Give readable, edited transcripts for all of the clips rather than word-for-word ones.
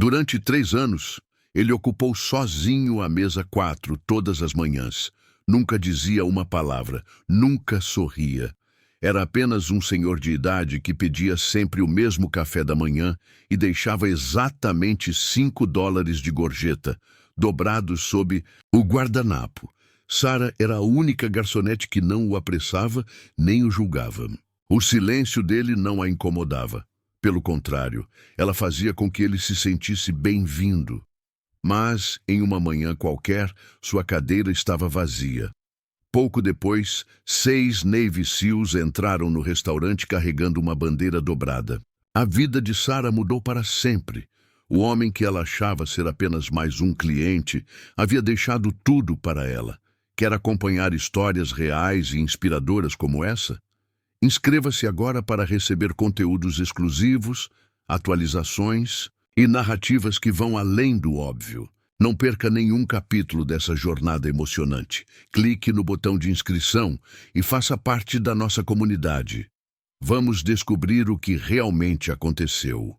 Durante 3 anos, ele ocupou sozinho a mesa 4 todas as manhãs. Nunca dizia uma palavra, nunca sorria. Era apenas um senhor de idade que pedia sempre o mesmo café da manhã e deixava exatamente $5 de gorjeta, dobrados sob o guardanapo. Sarah era a única garçonete que não o apressava nem o julgava. O silêncio dele não a incomodava. Pelo contrário, ela fazia com que ele se sentisse bem-vindo. Mas, em uma manhã qualquer, sua cadeira estava vazia. Pouco depois, 6 Navy SEALs entraram no restaurante carregando uma bandeira dobrada. A vida de Sarah mudou para sempre. O homem que ela achava ser apenas mais um cliente havia deixado tudo para ela. Quer acompanhar histórias reais e inspiradoras como essa? Inscreva-se agora para receber conteúdos exclusivos, atualizações e narrativas que vão além do óbvio. Não perca nenhum capítulo dessa jornada emocionante. Clique no botão de inscrição e faça parte da nossa comunidade. Vamos descobrir o que realmente aconteceu.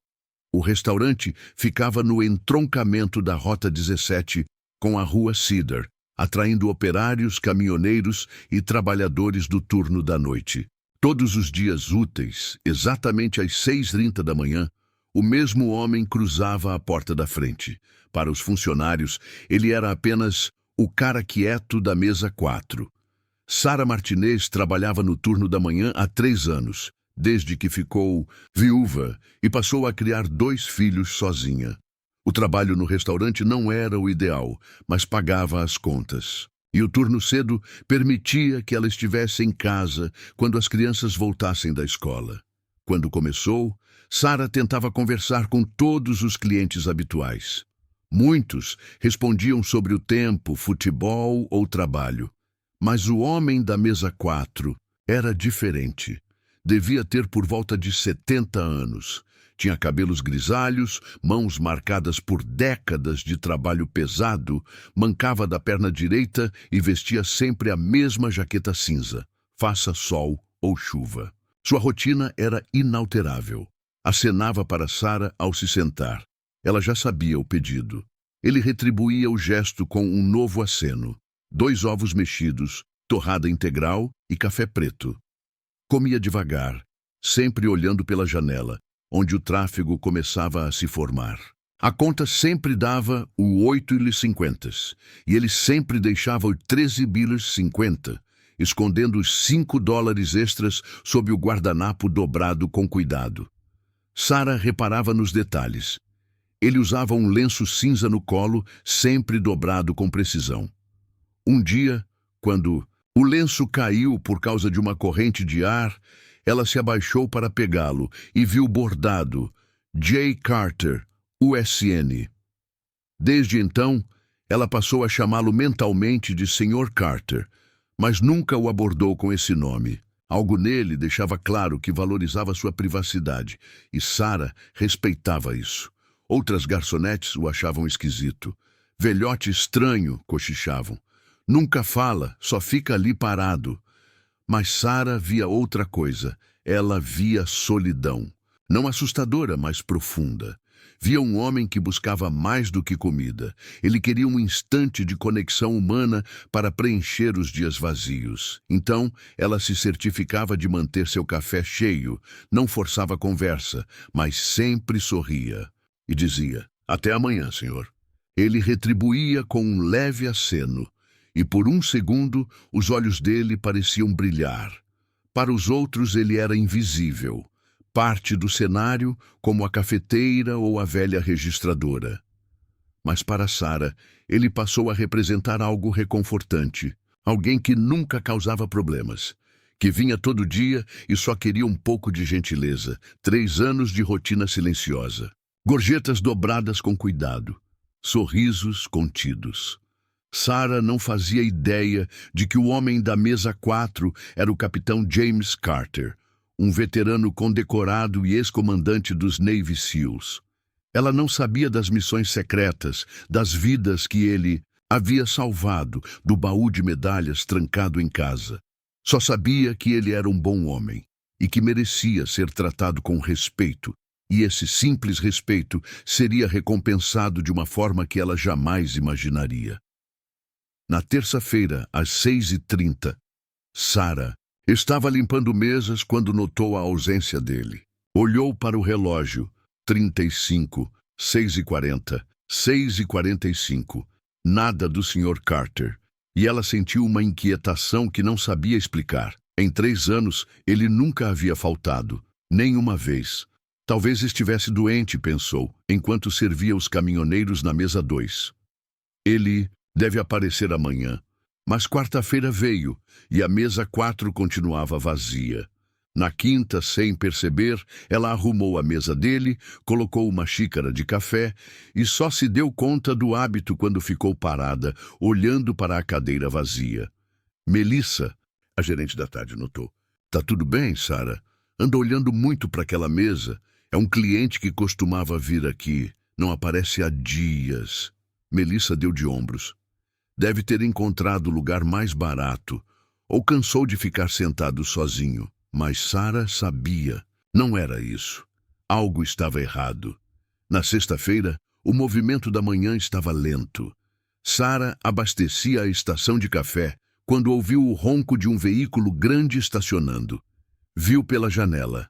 O restaurante ficava no entroncamento da Rota 17 com a Rua Cedar, atraindo operários, caminhoneiros e trabalhadores do turno da noite. Todos os dias úteis, exatamente às 6h30 da manhã, o mesmo homem cruzava a porta da frente. Para os funcionários, ele era apenas o cara quieto da mesa 4. Sarah Martinez trabalhava no turno da manhã há 3 anos, desde que ficou viúva e passou a criar 2 filhos sozinha. O trabalho no restaurante não era o ideal, mas pagava as contas. E o turno cedo permitia que ela estivesse em casa quando as crianças voltassem da escola. Quando começou, Sarah tentava conversar com todos os clientes habituais. Muitos respondiam sobre o tempo, futebol ou trabalho. Mas o homem da mesa 4 era diferente. Devia ter por volta de 70 anos. Tinha cabelos grisalhos, mãos marcadas por décadas de trabalho pesado, mancava da perna direita e vestia sempre a mesma jaqueta cinza, faça sol ou chuva. Sua rotina era inalterável. Acenava para Sarah ao se sentar. Ela já sabia o pedido. Ele retribuía o gesto com um novo aceno. 2 ovos mexidos, torrada integral e café preto. Comia devagar, sempre olhando pela janela, onde o tráfego começava a se formar. A conta sempre dava o 8,50 e ele sempre deixava o 13,50, escondendo os $5 extras sob o guardanapo dobrado com cuidado. Sarah reparava nos detalhes. Ele usava um lenço cinza no colo, sempre dobrado com precisão. Um dia, quando o lenço caiu por causa de uma corrente de ar, ela se abaixou para pegá-lo e viu bordado J. Carter, USN. Desde então, ela passou a chamá-lo mentalmente de Sr. Carter, mas nunca o abordou com esse nome. Algo nele deixava claro que valorizava sua privacidade, e Sarah respeitava isso. Outras garçonetes o achavam esquisito. Velhote estranho, cochichavam. Nunca fala, só fica ali parado. Mas Sarah via outra coisa. Ela via solidão. Não assustadora, mas profunda. Via um homem que buscava mais do que comida. Ele queria um instante de conexão humana para preencher os dias vazios. Então, ela se certificava de manter seu café cheio, não forçava a conversa, mas sempre sorria. E dizia, até amanhã, senhor. Ele retribuía com um leve aceno, e por um segundo os olhos dele pareciam brilhar. Para os outros ele era invisível, parte do cenário como a cafeteira ou a velha registradora. Mas para Sarah, ele passou a representar algo reconfortante, alguém que nunca causava problemas, que vinha todo dia e só queria um pouco de gentileza, 3 anos de rotina silenciosa. Gorjetas dobradas com cuidado, sorrisos contidos. Sarah não fazia ideia de que o homem da mesa 4 era o capitão James Carter, um veterano condecorado e ex-comandante dos Navy SEALs. Ela não sabia das missões secretas, das vidas que ele havia salvado do baú de medalhas trancado em casa. Só sabia que ele era um bom homem e que merecia ser tratado com respeito E esse simples respeito seria recompensado de uma forma que ela jamais imaginaria. Na terça-feira, às 6h30, Sarah estava limpando mesas quando notou a ausência dele. Olhou para o relógio. 35, 6h40, 6h45. Nada do Sr. Carter. E ela sentiu uma inquietação que não sabia explicar. Em 3 anos, ele nunca havia faltado. Nem uma vez. Talvez estivesse doente, pensou, enquanto servia os caminhoneiros na mesa 2. Ele deve aparecer amanhã. Mas quarta-feira veio, e a mesa 4 continuava vazia. Na quinta, sem perceber, ela arrumou a mesa dele, colocou uma xícara de café e só se deu conta do hábito quando ficou parada, olhando para a cadeira vazia. Melissa, a gerente da tarde, notou. Tá tudo bem, Sarah? Ando olhando muito para aquela mesa. É um cliente que costumava vir aqui. Não aparece há dias. Melissa deu de ombros. Deve ter encontrado o lugar mais barato. Ou cansou de ficar sentado sozinho. Mas Sarah sabia. Não era isso. Algo estava errado. Na sexta-feira, o movimento da manhã estava lento. Sarah abastecia a estação de café quando ouviu o ronco de um veículo grande estacionando. Viu pela janela.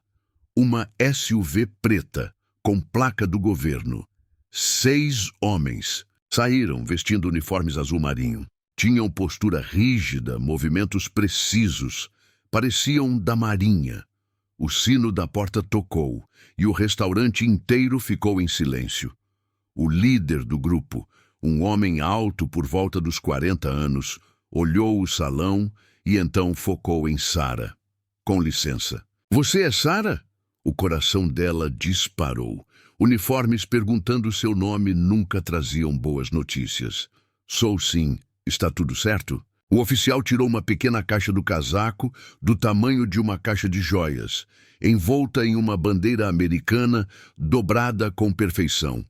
Uma SUV preta, com placa do governo. 6 homens saíram vestindo uniformes azul marinho. Tinham postura rígida, movimentos precisos. Pareciam da marinha. O sino da porta tocou e o restaurante inteiro ficou em silêncio. O líder do grupo, um homem alto por volta dos 40 anos, olhou o salão e então focou em Sarah. Com licença. Você é Sarah? O coração dela disparou. Uniformes perguntando seu nome nunca traziam boas notícias. Sou sim. Está tudo certo? O oficial tirou uma pequena caixa do casaco, do tamanho de uma caixa de joias, envolta em uma bandeira americana, dobrada com perfeição.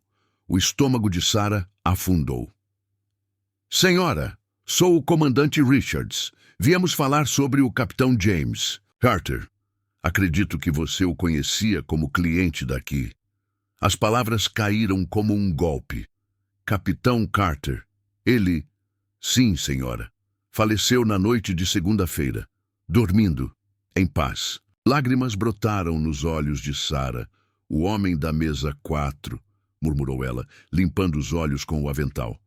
O estômago de Sarah afundou. Senhora, sou o comandante Richards. Viemos falar sobre o capitão James Carter. Acredito que você o conhecia como cliente daqui. As palavras caíram como um golpe. Capitão Carter. Ele... Sim, senhora. Faleceu na noite de segunda-feira, dormindo, em paz. Lágrimas brotaram nos olhos de Sarah. O homem da mesa 4, murmurou ela, limpando os olhos com o avental.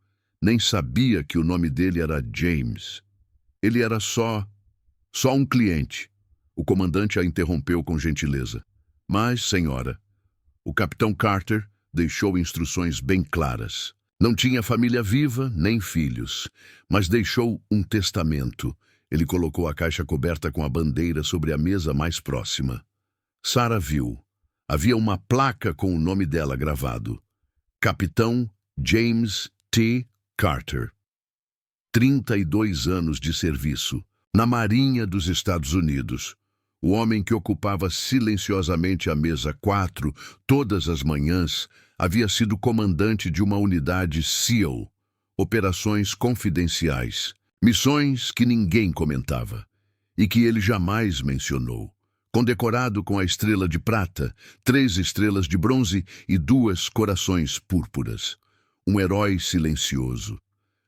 Nem sabia que o nome dele era James. Ele era só um cliente. O comandante a interrompeu com gentileza. Mas, senhora, o capitão Carter deixou instruções bem claras. Não tinha família viva, nem filhos, mas deixou um testamento. Ele colocou a caixa coberta com a bandeira sobre a mesa mais próxima. Sarah viu. Havia uma placa com o nome dela gravado. Capitão James T. Carter. 32 anos de serviço, na Marinha dos Estados Unidos. O homem que ocupava silenciosamente a mesa 4 todas as manhãs havia sido comandante de uma unidade SEAL, operações confidenciais, missões que ninguém comentava e que ele jamais mencionou. Condecorado com a estrela de prata, 3 estrelas de bronze e 2 corações púrpuras. Um herói silencioso.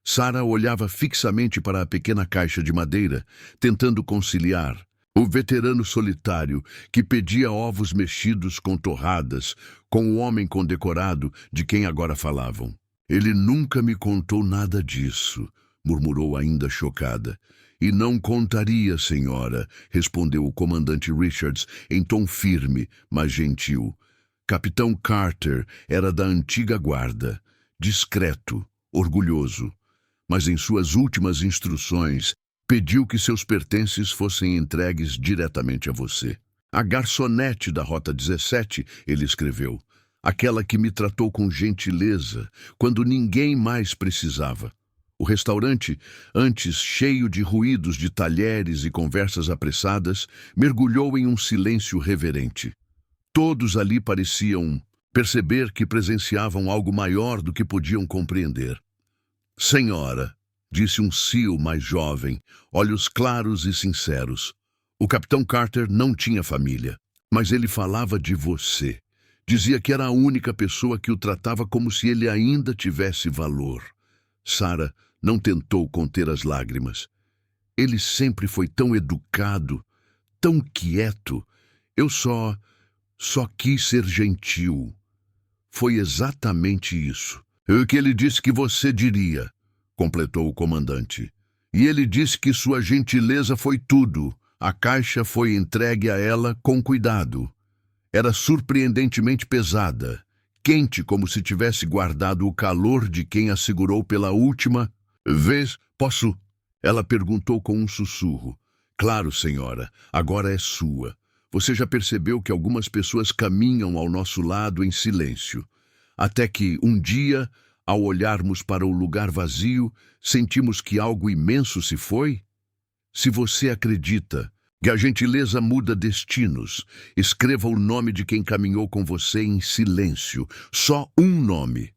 Sarah olhava fixamente para a pequena caixa de madeira, tentando conciliar o veterano solitário que pedia ovos mexidos com torradas, com o homem condecorado de quem agora falavam. Ele nunca me contou nada disso, murmurou ainda chocada. E não contaria, senhora, respondeu o comandante Richards em tom firme, mas gentil. Capitão Carter era da antiga guarda, discreto, orgulhoso. Mas em suas últimas instruções, pediu que seus pertences fossem entregues diretamente a você. A garçonete da Rota 17, ele escreveu, aquela que me tratou com gentileza, quando ninguém mais precisava. O restaurante, antes cheio de ruídos de talheres e conversas apressadas, mergulhou em um silêncio reverente. Todos ali pareciam perceber que presenciavam algo maior do que podiam compreender. Senhora, disse um SEAL mais jovem, olhos claros e sinceros. O capitão Carter não tinha família, mas ele falava de você. Dizia que era a única pessoa que o tratava como se ele ainda tivesse valor. Sarah não tentou conter as lágrimas. Ele sempre foi tão educado, tão quieto. Eu só quis ser gentil. Foi exatamente isso. O que ele disse que você diria, completou o comandante. E ele disse que sua gentileza foi tudo. A caixa foi entregue a ela com cuidado. Era surpreendentemente pesada, quente como se tivesse guardado o calor de quem a segurou pela última vez. Posso? Ela perguntou com um sussurro. Claro, senhora, agora é sua. Você já percebeu que algumas pessoas caminham ao nosso lado em silêncio, até que, um dia, ao olharmos para o lugar vazio, sentimos que algo imenso se foi? Se você acredita que a gentileza muda destinos, escreva o nome de quem caminhou com você em silêncio, só um nome,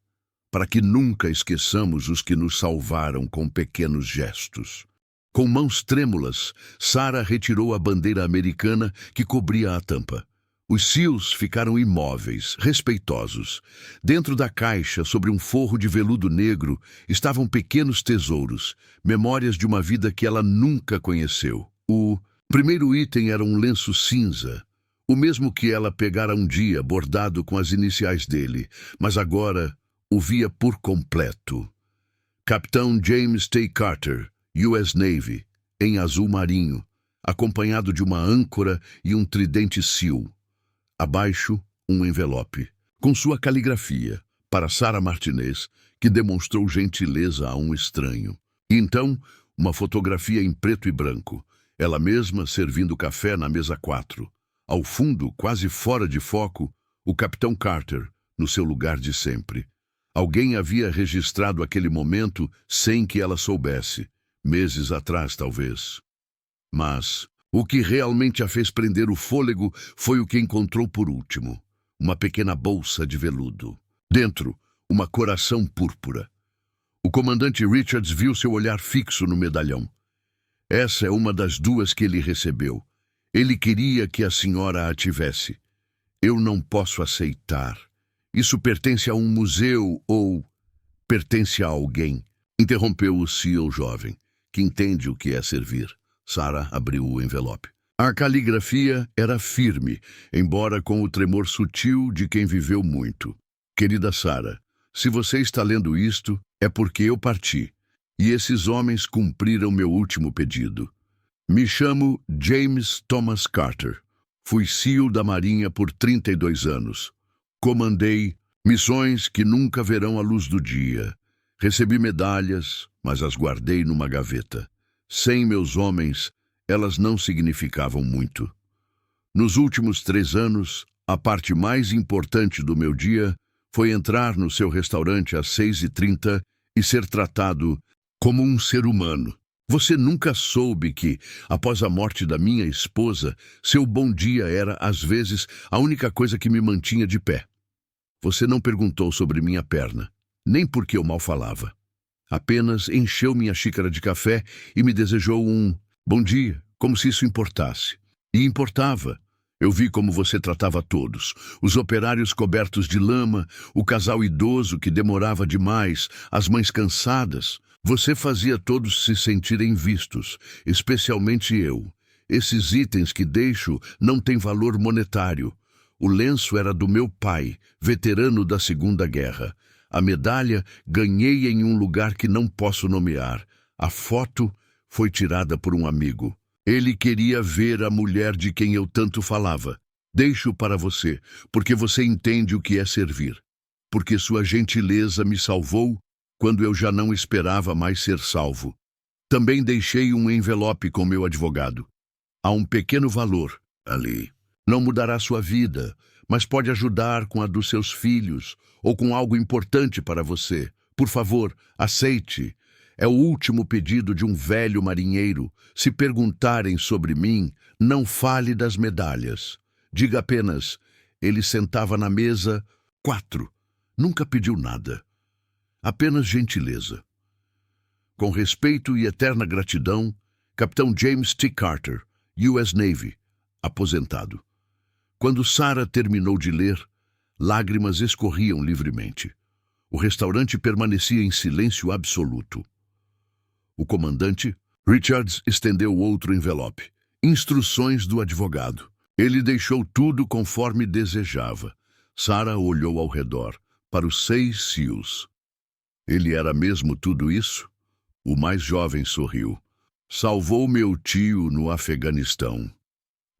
para que nunca esqueçamos os que nos salvaram com pequenos gestos. Com mãos trêmulas, Sarah retirou a bandeira americana que cobria a tampa. Os SEALs ficaram imóveis, respeitosos. Dentro da caixa, sobre um forro de veludo negro, estavam pequenos tesouros, memórias de uma vida que ela nunca conheceu. O primeiro item era um lenço cinza, o mesmo que ela pegara um dia, bordado com as iniciais dele, mas agora o via por completo. Capitão James T. Carter, U.S. Navy, em azul marinho, acompanhado de uma âncora e um tridente SEAL. Abaixo, um envelope, com sua caligrafia, para Sarah Martinez, que demonstrou gentileza a um estranho. E então, uma fotografia em preto e branco, ela mesma servindo café na mesa 4. Ao fundo, quase fora de foco, o Capitão Carter, no seu lugar de sempre. Alguém havia registrado aquele momento sem que ela soubesse, meses atrás talvez. Mas o que realmente a fez prender o fôlego foi o que encontrou por último, uma pequena bolsa de veludo. Dentro, uma coração púrpura. O comandante Richards viu seu olhar fixo no medalhão. Essa é uma das duas que ele recebeu. Ele queria que a senhora a tivesse. Eu não posso aceitar. Isso pertence a um museu ou pertence a alguém? Interrompeu o SEAL jovem, que entende o que é servir. Sarah abriu o envelope. A caligrafia era firme, embora com o tremor sutil de quem viveu muito. Querida Sarah, se você está lendo isto, é porque eu parti. E esses homens cumpriram meu último pedido. Me chamo James Thomas Carter. Fui SEAL da Marinha por 32 anos. Comandei missões que nunca verão a luz do dia. Recebi medalhas, mas as guardei numa gaveta. Sem meus homens, elas não significavam muito. Nos últimos 3 anos, a parte mais importante do meu dia foi entrar no seu restaurante às 6h30 e ser tratado como um ser humano. Você nunca soube que, após a morte da minha esposa, seu bom dia era, às vezes, a única coisa que me mantinha de pé. Você não perguntou sobre minha perna, nem porque eu mal falava. Apenas encheu minha xícara de café e me desejou um bom dia, como se isso importasse. E importava. Eu vi como você tratava todos. Os operários cobertos de lama, o casal idoso que demorava demais, as mães cansadas. Você fazia todos se sentirem vistos, especialmente eu. Esses itens que deixo não têm valor monetário. O lenço era do meu pai, veterano da Segunda Guerra. A medalha ganhei em um lugar que não posso nomear. A foto foi tirada por um amigo. Ele queria ver a mulher de quem eu tanto falava. Deixo para você, porque você entende o que é servir. Porque sua gentileza me salvou quando eu já não esperava mais ser salvo. Também deixei um envelope com meu advogado. Há um pequeno valor ali. Não mudará sua vida, mas pode ajudar com a dos seus filhos ou com algo importante para você. Por favor, aceite. É o último pedido de um velho marinheiro. Se perguntarem sobre mim, não fale das medalhas. Diga apenas, ele sentava na mesa 4. Nunca pediu nada. Apenas gentileza. Com respeito e eterna gratidão, Capitão James T. Carter, U.S. Navy, aposentado. Quando Sarah terminou de ler, Lágrimas escorriam livremente. O restaurante permanecia em silêncio absoluto. O comandante, Richards, estendeu outro envelope. Instruções do advogado. Ele deixou tudo conforme desejava. Sarah olhou ao redor, para os 6 SEALs. Ele era mesmo tudo isso? O mais jovem sorriu. Salvou meu tio no Afeganistão.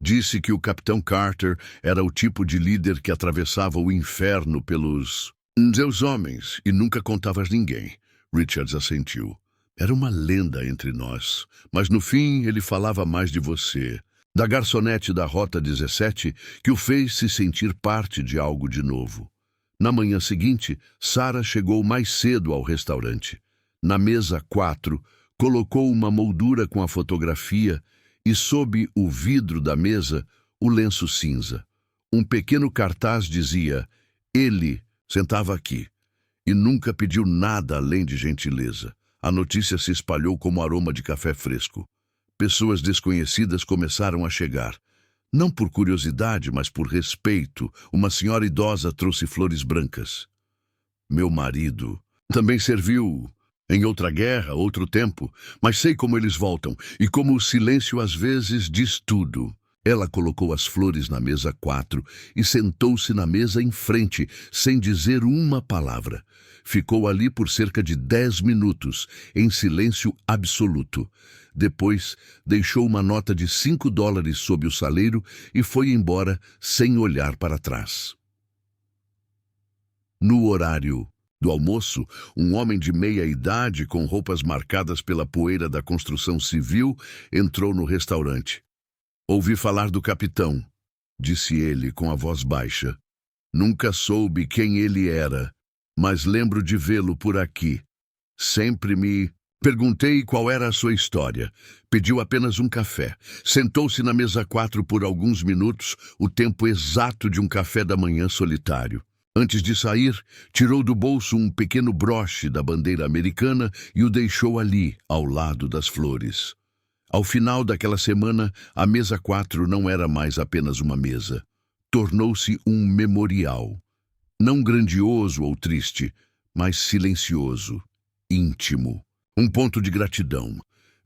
Disse que o capitão Carter era o tipo de líder que atravessava o inferno pelos seus homens e nunca contava a ninguém. Richards assentiu. Era uma lenda entre nós, mas no fim ele falava mais de você, da garçonete da Rota 17, que o fez se sentir parte de algo de novo. Na manhã seguinte, Sarah chegou mais cedo ao restaurante. Na mesa 4, colocou uma moldura com a fotografia e, sob o vidro da mesa, o lenço cinza. Um pequeno cartaz dizia: ele sentava aqui e nunca pediu nada além de gentileza. A notícia se espalhou como aroma de café fresco. Pessoas desconhecidas começaram a chegar. Não por curiosidade, mas por respeito, uma senhora idosa trouxe flores brancas. Meu marido também serviu em outra guerra, outro tempo, mas sei como eles voltam e como o silêncio às vezes diz tudo. Ela colocou as flores na mesa 4 e sentou-se na mesa em frente, sem dizer uma palavra. Ficou ali por cerca de 10 minutos, em silêncio absoluto. Depois, deixou uma nota de $5 sob o saleiro e foi embora sem olhar para trás. No horário do almoço, um homem de meia idade, com roupas marcadas pela poeira da construção civil, entrou no restaurante. Ouvi falar do capitão, disse ele com a voz baixa. Nunca soube quem ele era, mas lembro de vê-lo por aqui. Sempre me perguntei qual era a sua história. Pediu apenas um café. Sentou-se na mesa 4 por alguns minutos, o tempo exato de um café da manhã solitário. Antes de sair, tirou do bolso um pequeno broche da bandeira americana e o deixou ali, ao lado das flores. Ao final daquela semana, a mesa 4 não era mais apenas uma mesa. Tornou-se um memorial. Não grandioso ou triste, mas silencioso, íntimo. Um ponto de gratidão.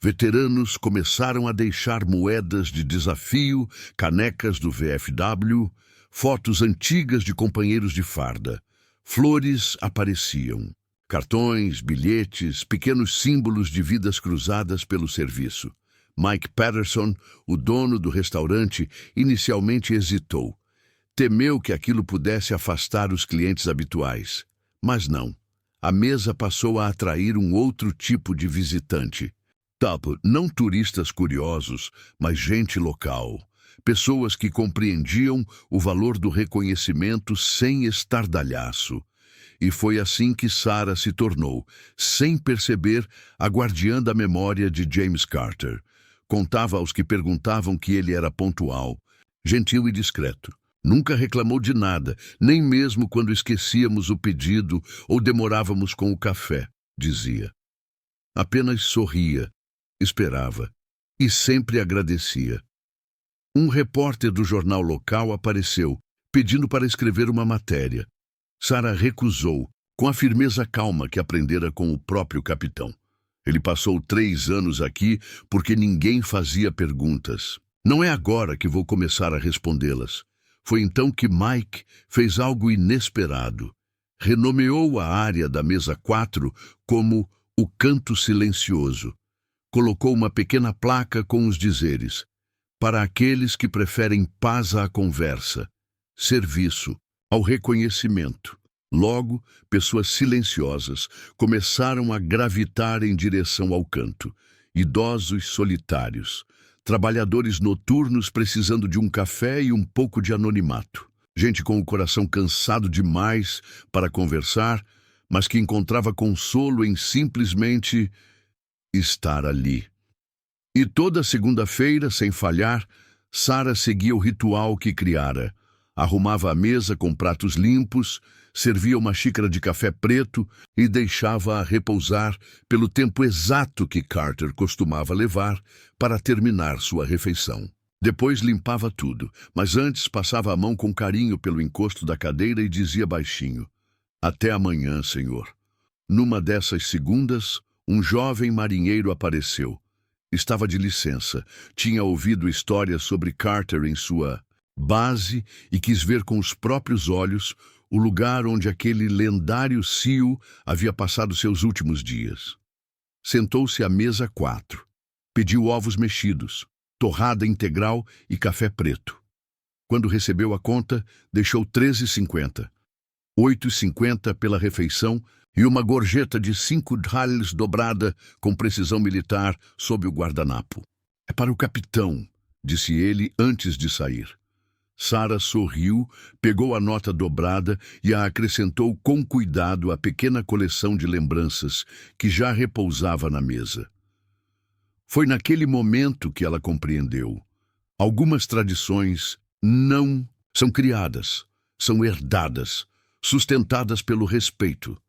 Veteranos começaram a deixar moedas de desafio, canecas do VFW, fotos antigas de companheiros de farda. Flores apareciam. Cartões, bilhetes, pequenos símbolos de vidas cruzadas pelo serviço. Mike Patterson, o dono do restaurante, inicialmente hesitou. Temeu que aquilo pudesse afastar os clientes habituais. Mas não. A mesa passou a atrair um outro tipo de visitante. Não turistas curiosos, mas gente local. Pessoas que compreendiam o valor do reconhecimento sem estardalhaço. E foi assim que Sarah se tornou, sem perceber, a guardiã da memória de James Carter. Contava aos que perguntavam que ele era pontual, gentil e discreto. Nunca reclamou de nada, nem mesmo quando esquecíamos o pedido ou demorávamos com o café, dizia. Apenas sorria, esperava e sempre agradecia. Um repórter do jornal local apareceu, pedindo para escrever uma matéria. Sarah recusou, com a firmeza calma que aprendera com o próprio capitão. Ele passou 3 anos aqui porque ninguém fazia perguntas. Não é agora que vou começar a respondê-las. Foi então que Mike fez algo inesperado. Renomeou a área da mesa 4 como o Canto Silencioso. Colocou uma pequena placa com os dizeres: para aqueles que preferem paz à conversa, serviço, ao reconhecimento. Logo, pessoas silenciosas começaram a gravitar em direção ao canto. Idosos solitários, trabalhadores noturnos precisando de um café e um pouco de anonimato. Gente com o coração cansado demais para conversar, mas que encontrava consolo em simplesmente estar ali. E toda segunda-feira, sem falhar, Sarah seguia o ritual que criara. Arrumava a mesa com pratos limpos, servia uma xícara de café preto e deixava-a repousar pelo tempo exato que Carter costumava levar para terminar sua refeição. Depois limpava tudo, mas antes passava a mão com carinho pelo encosto da cadeira e dizia baixinho: "Até amanhã, senhor." Numa dessas segundas, um jovem marinheiro apareceu. Estava de licença, tinha ouvido histórias sobre Carter em sua base e quis ver com os próprios olhos o lugar onde aquele lendário SEAL havia passado seus últimos dias. Sentou-se à mesa 4. Pediu ovos mexidos, torrada integral e café preto. Quando recebeu a conta, deixou 13,50. 8,50 pela refeição e uma gorjeta de 5 dólares dobrada com precisão militar sob o guardanapo. "É para o capitão", disse ele antes de sair. Sarah sorriu, pegou a nota dobrada e a acrescentou com cuidado à pequena coleção de lembranças que já repousava na mesa. Foi naquele momento que ela compreendeu. Algumas tradições não são criadas, são herdadas, sustentadas pelo respeito.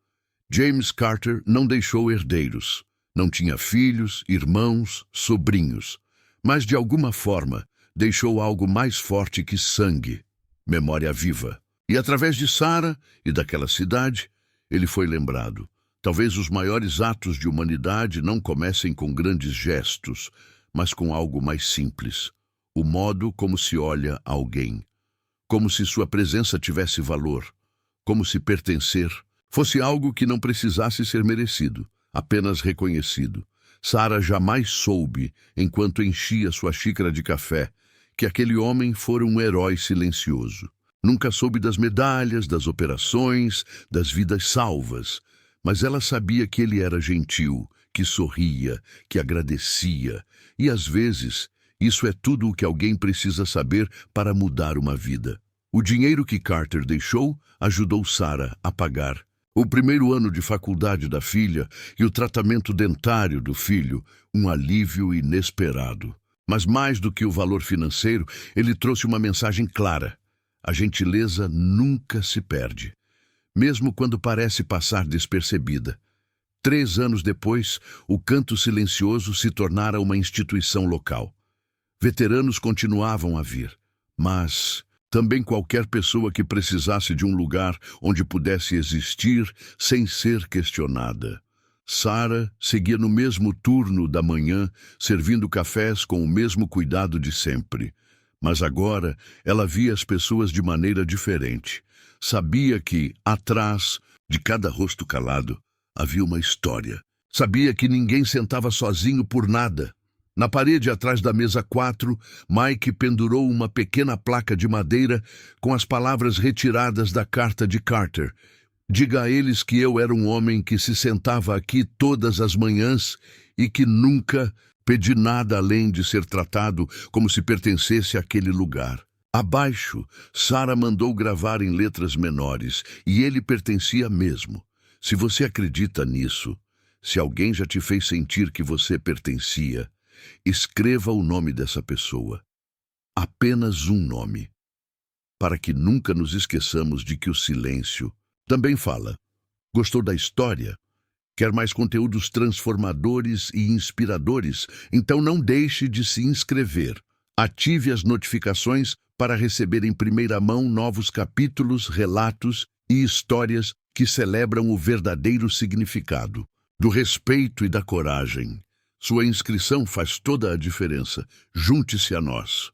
James Carter não deixou herdeiros. Não tinha filhos, irmãos, sobrinhos. Mas, de alguma forma, deixou algo mais forte que sangue, memória viva. E através de Sarah e daquela cidade, ele foi lembrado. Talvez os maiores atos de humanidade não comecem com grandes gestos, mas com algo mais simples. O modo como se olha a alguém. Como se sua presença tivesse valor. Como se pertencer fosse algo que não precisasse ser merecido, apenas reconhecido. Sarah jamais soube, enquanto enchia sua xícara de café, que aquele homem fora um herói silencioso. Nunca soube das medalhas, das operações, das vidas salvas, mas ela sabia que ele era gentil, que sorria, que agradecia, e às vezes isso é tudo o que alguém precisa saber para mudar uma vida. O dinheiro que Carter deixou ajudou Sarah a pagar o primeiro ano de faculdade da filha e o tratamento dentário do filho, um alívio inesperado. Mas mais do que o valor financeiro, ele trouxe uma mensagem clara. A gentileza nunca se perde, mesmo quando parece passar despercebida. 3 anos depois, o Canto Silencioso se tornara uma instituição local. Veteranos continuavam a vir, mas também qualquer pessoa que precisasse de um lugar onde pudesse existir sem ser questionada. Sarah seguia no mesmo turno da manhã, servindo cafés com o mesmo cuidado de sempre. Mas agora ela via as pessoas de maneira diferente. Sabia que, atrás de cada rosto calado, havia uma história. Sabia que ninguém sentava sozinho por nada. Na parede atrás da mesa 4, Mike pendurou uma pequena placa de madeira com as palavras retiradas da carta de Carter. "Diga a eles que eu era um homem que se sentava aqui todas as manhãs e que nunca pedi nada além de ser tratado como se pertencesse àquele lugar." Abaixo, Sarah mandou gravar em letras menores, e ele pertencia mesmo. Se você acredita nisso, se alguém já te fez sentir que você pertencia, escreva o nome dessa pessoa. Apenas um nome. Para que nunca nos esqueçamos de que o silêncio também fala. Gostou da história? Quer mais conteúdos transformadores e inspiradores? Então não deixe de se inscrever. Ative as notificações para receber em primeira mão novos capítulos, relatos e histórias que celebram o verdadeiro significado do respeito e da coragem. Sua inscrição faz toda a diferença. Junte-se a nós.